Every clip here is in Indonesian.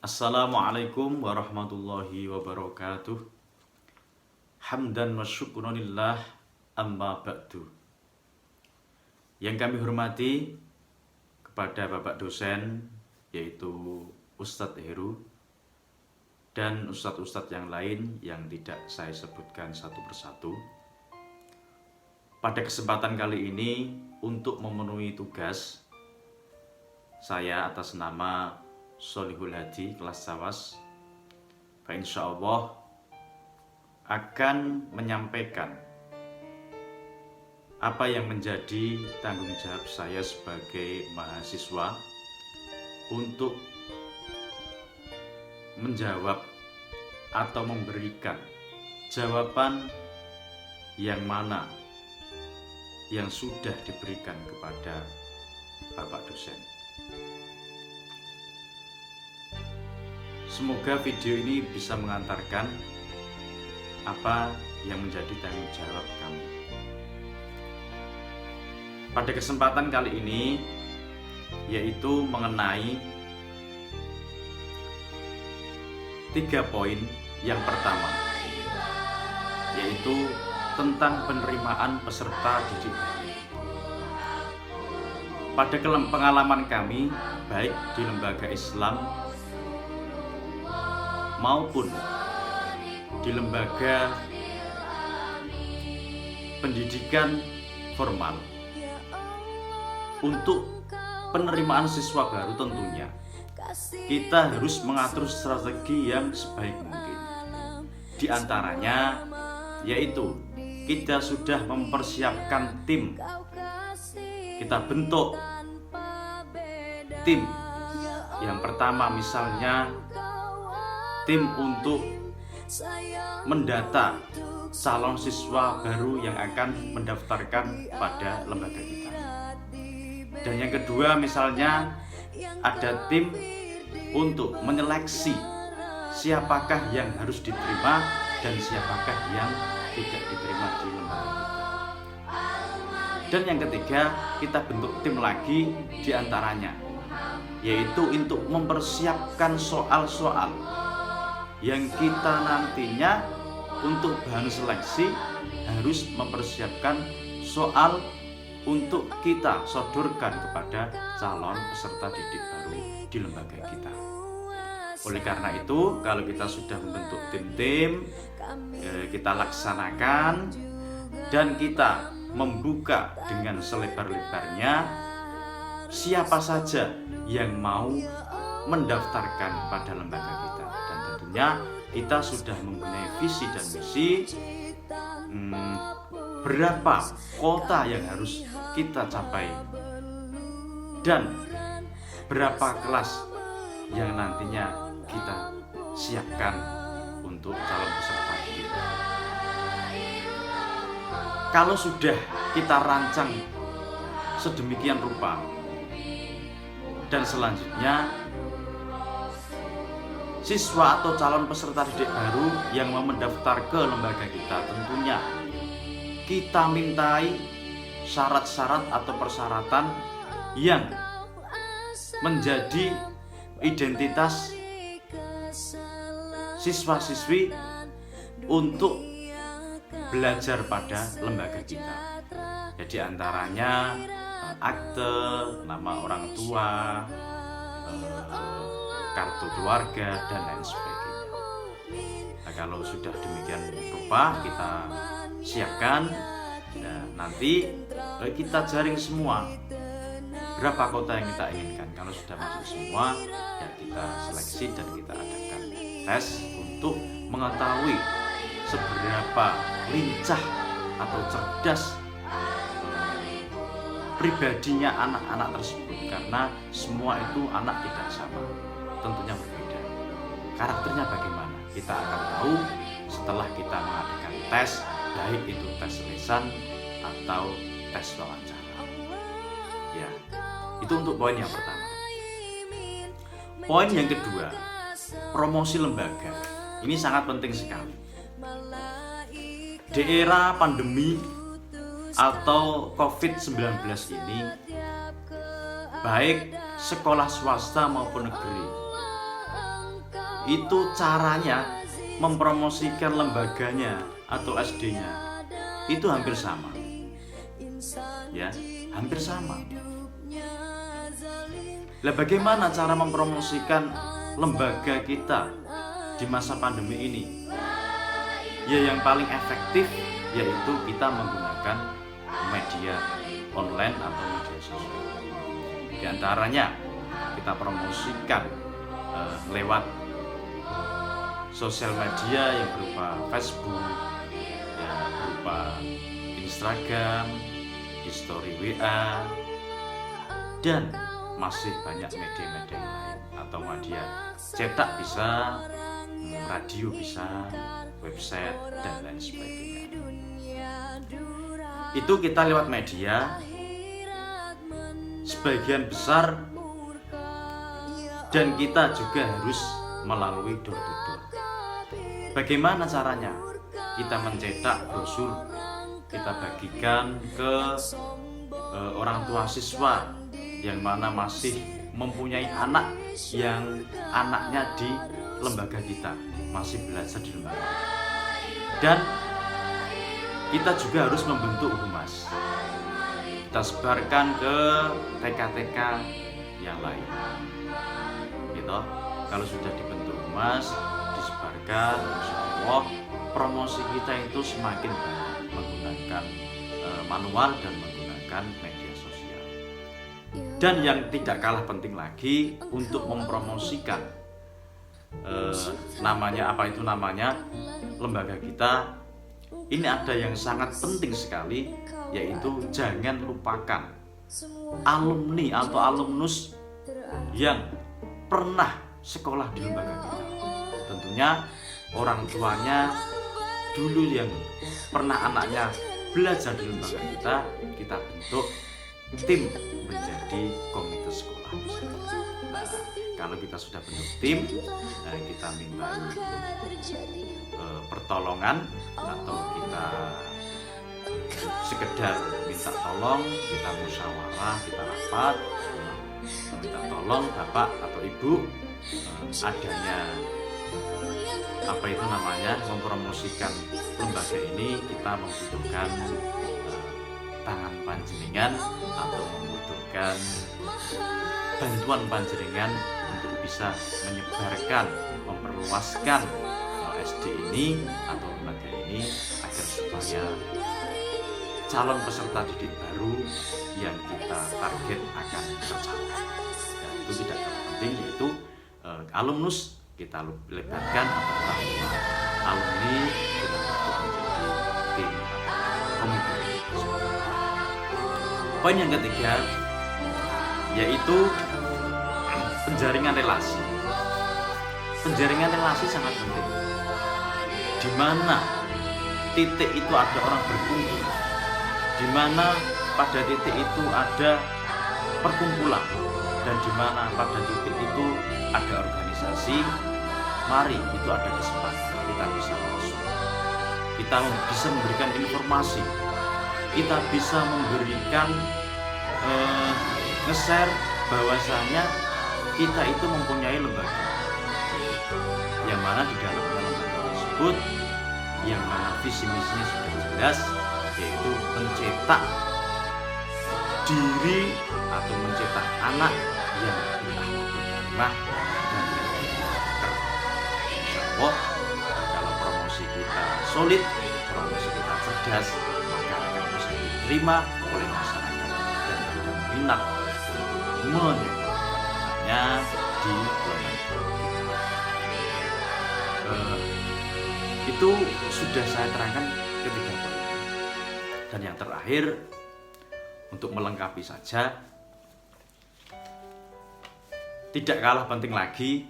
Assalamualaikum warahmatullahi wabarakatuh. Hamdan wa syukronillah amma ba'du. Yang kami hormati kepada Bapak dosen, yaitu Ustadz Heru, dan ustadz-ustadz yang lain yang tidak saya sebutkan satu persatu. Pada kesempatan kali ini, untuk memenuhi tugas, saya atas nama Solihul Hadi kelas Sawas, insya Allah akan menyampaikan apa yang menjadi tanggung jawab saya sebagai mahasiswa untuk menjawab atau memberikan jawaban yang mana yang sudah diberikan kepada Bapak dosen. Semoga video ini bisa mengantarkan apa yang menjadi tanggung jawab kami. Pada kesempatan kali ini, yaitu mengenai 3 poin. Yang pertama, yaitu tentang penerimaan peserta didik baru. Pada pengalaman kami, baik di lembaga Islam maupun di lembaga pendidikan formal, untuk penerimaan siswa baru tentunya kita harus mengatur strategi yang sebaik mungkin. Di antaranya yaitu kita sudah mempersiapkan tim. Kita bentuk tim. Yang pertama misalnya tim untuk mendata calon siswa baru yang akan mendaftarkan pada lembaga kita. Dan yang kedua misalnya ada tim untuk menyeleksi siapakah yang harus diterima dan siapakah yang tidak diterima di lembaga kita. Dan yang ketiga, kita bentuk tim lagi diantaranya, yaitu untuk mempersiapkan soal-soal yang kita nantinya untuk bahan seleksi harus mempersiapkan soal untuk kita sodorkan kepada calon peserta didik baru di lembaga kita. Oleh karena itu, kalau kita sudah membentuk tim-tim, kita laksanakan dan kita membuka dengan selebar-lebarnya siapa saja yang mau mendaftarkan pada lembaga kita. Dan tentunya kita sudah mempunyai visi dan misi berapa kota yang harus kita capai dan berapa kelas yang nantinya kita siapkan untuk calon peserta didik. Kalau sudah kita rancang sedemikian rupa dan selanjutnya siswa atau calon peserta didik baru yang mau mendaftar ke lembaga kita, tentunya kita mintai syarat-syarat atau persyaratan yang menjadi identitas siswa-siswi untuk belajar pada lembaga kita. Jadi antaranya akte, nama orang tua, kartu keluarga, dan lain sebagainya. Nah, kalau sudah demikian rupa kita siapkan, nah, nanti kita jaring semua berapa kota yang kita inginkan. Kalau sudah masuk semua, ya kita seleksi dan kita adakan tes untuk mengetahui seberapa lincah atau cerdas pribadinya anak-anak tersebut, karena semua itu anak tidak sama, tentunya berbeda. Karakternya bagaimana kita akan tahu setelah kita mengadakan tes, baik itu tes lisan atau tes wawancara. Ya, itu untuk poin yang pertama. Poin yang kedua, promosi lembaga. Ini sangat penting sekali. Di era pandemi atau COVID-19 ini, baik sekolah swasta maupun negeri, itu caranya mempromosikan lembaganya atau SD-nya itu hampir sama. Ya, hampir sama. Lah bagaimana cara mempromosikan lembaga kita di masa pandemi ini? Ya yang paling efektif yaitu kita menggunakan media online atau media sosial. Di antaranya kita promosikan lewat sosial media yang berupa Facebook, ya, berupa Instagram, di story WA, dan masih banyak media-media lain atau media cetak bisa, radio bisa, website dan lain sebagainya. Itu kita lewat media sebagian besar, dan kita juga harus melalui door to door. Bagaimana caranya? Kita mencetak brosur, kita bagikan ke orang tua siswa yang mana masih mempunyai anak yang anaknya di lembaga kita, masih belajar di lembaga kita. Dan kita juga harus membentuk humas. Kita sebarkan ke TK-TK yang lain. Gitu. Kalau sudah dibentuk humas, disebarkan, insya Allah promosi kita itu semakin banyak menggunakan manual dan menggunakan media sosial. Dan yang tidak kalah penting lagi untuk mempromosikan namanya lembaga kita, ini ada yang sangat penting sekali, yaitu jangan lupakan alumni atau alumnus yang pernah sekolah di lembaga kita. Tentunya orang tuanya dulu yang pernah anaknya belajar di lembaga kita bentuk tim menjadi komite sekolah. Nah, kalau kita sudah bentuk tim, kita minta pertolongan atau kita sekedar minta tolong, kita musyawarah, kita rapat, minta tolong Bapak atau Ibu, adanya mempromosikan lembaga ini, kita membutuhkan tangan panjenengan atau membutuhkan bantuan panjenengan untuk bisa menyebarkan, memperluaskan SD ini atau lembaga ini agar supaya calon peserta didik baru yang kita target akan tercapai. Dan itu tidak kalah penting, yaitu alumnus kita lebatkan atau orang tua alumni kita bentuk menjadi tim komite. Poin yang ketiga yaitu penjaringan relasi. Penjaringan relasi sangat penting. Di mana titik itu ada orang berkumpul, di mana pada titik itu ada perkumpulan, dan di mana pada titik itu ada organisasi. Mari itu ada kesempatan kita bisa masuk, kita bisa memberikan informasi, kita bisa memberikan nge-share bahwasanya kita itu mempunyai lembaga yang mana di dalam lembaga tersebut, yang mana visi misinya sudah jelas, yaitu mencetak diri atau mencetak anak yang berakhlakul karimah dan berakhlak. Insya Allah kalau promosi kita solid, promosi kita cerdas, maka akan bisa diterima oleh masyarakat dan ada minat untuk menyekolahkannya di lembaga kita. Itu sudah saya terangkan ketiga poin. Dan yang terakhir, untuk melengkapi saja, tidak kalah penting lagi,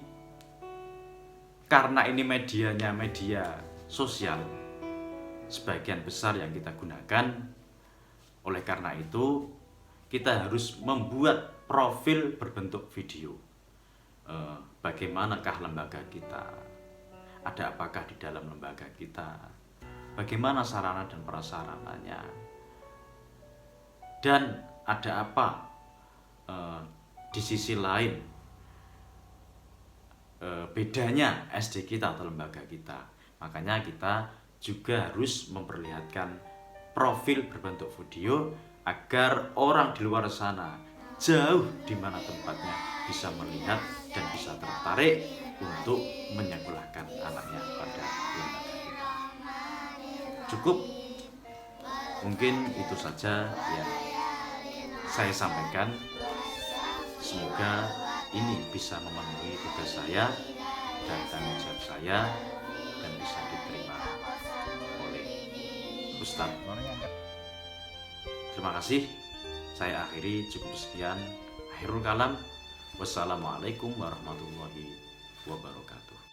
karena ini medianya media sosial sebagian besar yang kita gunakan. Oleh karena itu kita harus membuat profil berbentuk video. Bagaimanakah lembaga kita, ada apakah di dalam lembaga kita, bagaimana sarana dan prasarananya, dan ada apa di sisi lain bedanya SD kita atau lembaga kita. Makanya kita juga harus memperlihatkan profil berbentuk video agar orang di luar sana jauh di mana tempatnya bisa melihat dan bisa tertarik untuk menyekolahkan anaknya pada lembaga kita. Cukup, mungkin itu saja yang saya sampaikan. Semoga ini bisa memenuhi tugas saya dan tanggung jawab saya dan bisa diterima oleh Ustadz. Terima kasih. Saya akhiri cukup sekian. Akhirul kalam. Wassalamualaikum warahmatullahi wabarakatuh.